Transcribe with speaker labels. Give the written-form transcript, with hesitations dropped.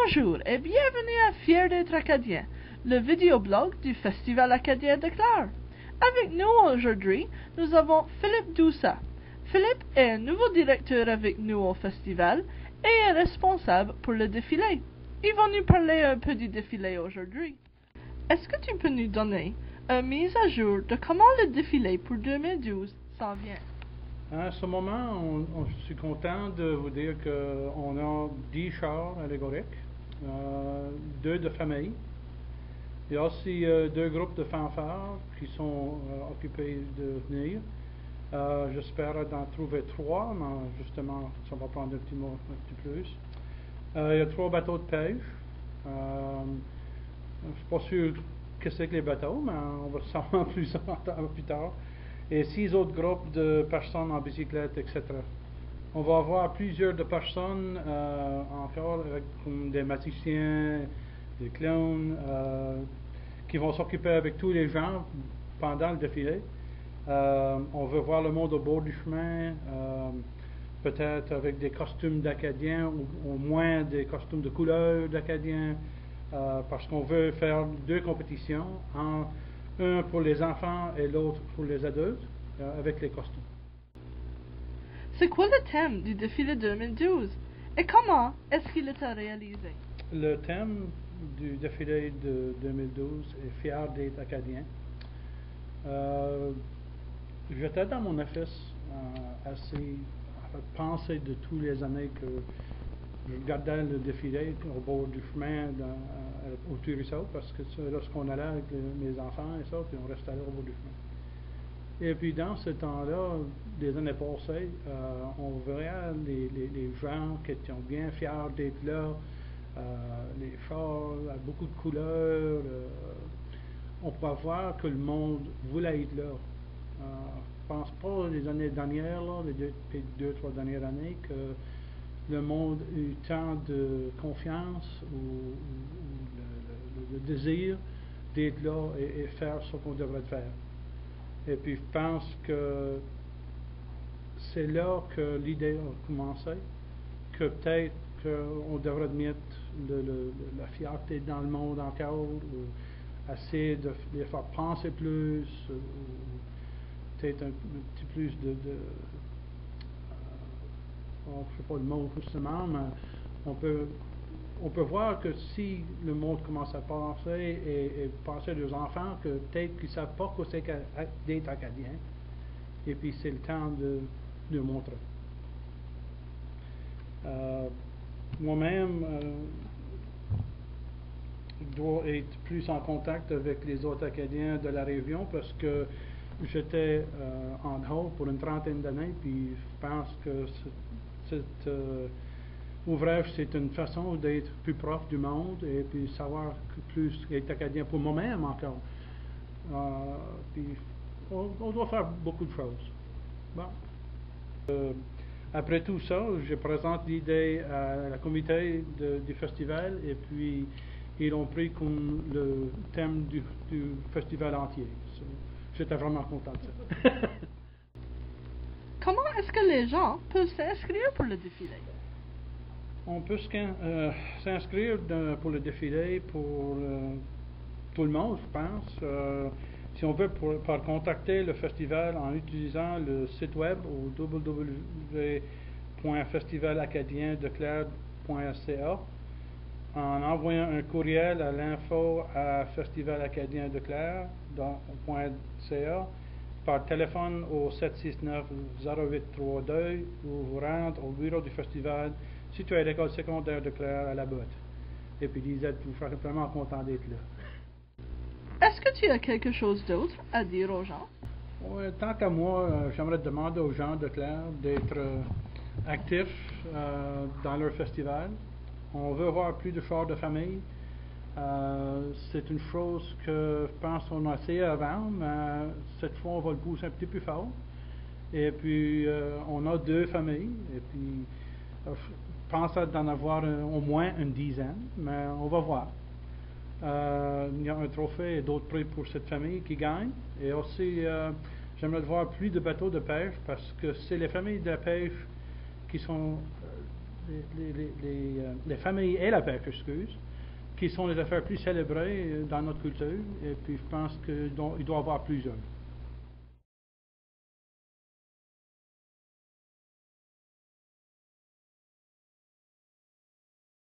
Speaker 1: Bonjour et bienvenue à Fier d'être Acadien, le vidéoblog du Festival Acadien de Clare. Avec nous aujourd'hui, nous avons Philippe Doussa. Philippe est un nouveau directeur avec nous au festival et est responsable pour le défilé. Il va nous parler un peu du défilé aujourd'hui. Est-ce que tu peux nous donner une mise à jour de comment le défilé pour 2012 s'en vient?
Speaker 2: À ce moment, je suis content de vous dire qu'on a 10 chars allégoriques, 2 de famille. Il y a aussi 2 groupes de fanfares qui sont occupés de venir. J'espère d'en trouver 3, mais justement, ça va prendre un petit plus. Il y a 3 bateaux de pêche. Je ne suis pas sûr que c'est que les bateaux, mais on va savoir plus tard. Et 6 autres groupes de personnes en bicyclette, etc. On va avoir plusieurs de personnes encore avec des magiciens, des clowns, qui vont s'occuper avec tous les gens pendant le défilé. On veut voir le monde au bord du chemin, peut-être avec des costumes d'Acadiens ou au moins des costumes de couleur d'Acadiens, parce qu'on veut faire 2 compétitions, un pour les enfants et l'autre pour les adultes, avec les costumes.
Speaker 1: C'est quoi le thème du défilé 2012 et comment est-ce qu'il est réalisé?
Speaker 2: Le thème du défilé de 2012 est Fier d'être Acadien. J'étais dans mon office assez pensé de toutes les années que je regardais le défilé au bord du chemin au Turisau, parce que c'est là qu'on allait avec mes enfants et ça, puis on restait là au bord du chemin. Et puis dans ce temps-là, des années passées, on verrait les gens qui étaient bien fiers d'être là, les chars à beaucoup de couleurs. On pourrait voir que le monde voulait être là. Je ne pense pas les années dernières, les 2-3 dernières années, que le monde a eu tant de confiance ou le désir d'être là et faire ce qu'on devrait faire. Et puis je pense que c'est là que l'idée a commencé, que peut-être qu'on devrait mettre la fierté dans le monde encore, ou essayer de les faire penser plus, ou peut-être un petit plus je ne sais pas le mot justement, mais on peut voir que si le monde commence à penser et penser à leurs enfants, que peut-être qu'ils ne savent pas que c'est d'être Acadien, et puis c'est le temps de le montrer. Moi-même, je dois être plus en contact avec les autres Acadiens de la région, parce que j'étais en haut pour une trentaine d'années, puis je pense que cet ouvrage, c'est une façon d'être plus proche du monde et puis savoir plus être Acadien pour moi-même encore. Puis on doit faire beaucoup de choses. Bon. Après tout ça, je présente l'idée à la comité du festival, et puis ils ont pris comme le thème du festival entier. J'étais vraiment content de ça.
Speaker 1: Comment est-ce que les gens peuvent s'inscrire pour le défilé?
Speaker 2: On peut s'inscrire pour le défilé pour tout le monde, je pense. Si on veut par contacter le festival en utilisant le site web au www.festivalacadiendeclaire.ca, en envoyant un courriel à l'info@festivalacadiendeclaire.ca, par téléphone au 769-0832, ou vous rendre au bureau du festival situé à l'école secondaire de Clare à la Botte. Et puis Lisette vous fera vraiment content d'être là.
Speaker 1: Est-ce que tu as quelque chose d'autre à dire aux gens?
Speaker 2: Ouais, tant qu'à moi, j'aimerais demander aux gens de Clare d'être actifs dans leur festival. On veut voir plus de chars de famille. C'est une chose que je pense qu'on a essayé avant, mais cette fois on va le pousser un petit peu plus fort. Et puis on a 2 familles, et puis je pense d'en avoir au moins une dizaine, mais on va voir. Il y a un trophée et d'autres prix pour cette famille qui gagne. Et aussi, j'aimerais voir plus de bateaux de pêche, parce que c'est les familles de pêche qui sont les familles et la pêche, excuse, qui sont les affaires plus célébrées dans notre culture. Et puis je pense qu'il doit y avoir plusieurs.